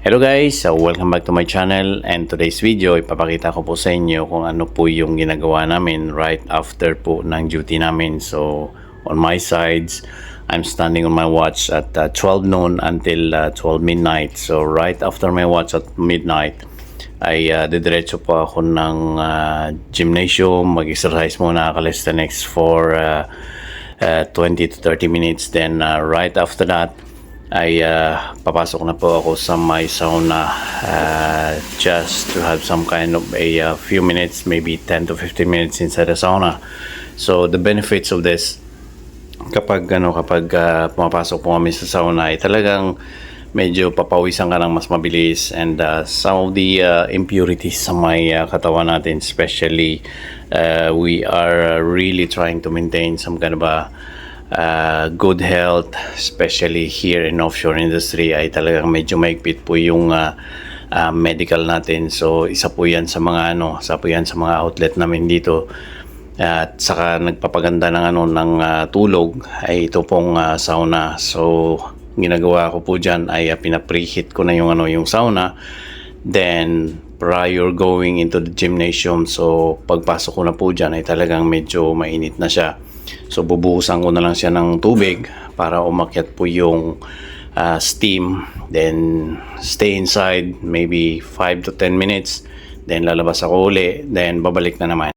Hello guys, welcome back to my channel, and today's video ipapakita ko po sa inyo kung ano po yung ginagawa namin right after po ng duty namin. So on my sides, I'm standing on my watch at 12 noon until 12 midnight. So right after my watch at midnight ay didiretso po ako ng gymnasium, mag-exercise muna, calisthenics for 20 to 30 minutes. Then right after that ay papasok na po ako sa my sauna just to have some kind of a few minutes, maybe 10 to 15 minutes inside the sauna. So the benefits of this, kapag pumapasok po kami sa sauna ay talagang medyo papawisan ka ng mas mabilis, and some of the impurities sa may katawan natin, especially we are really trying to maintain some kind of a good health, especially here in offshore industry, ay talagang medyo maigpit po yung medical natin. So isa po yan sa mga outlet namin dito, at saka nagpapaganda ng tulog ay ito pong sauna. So ginagawa ko po dyan ay pina-preheat ko na yung sauna, then prior going into the gymnasium. So pagpasok ko na po dyan ay talagang medyo mainit na siya. So bubuhusan ko na lang siya ng tubig para umakyat po yung steam, then stay inside maybe 5 to 10 minutes, then lalabas ako uli, then babalik na naman.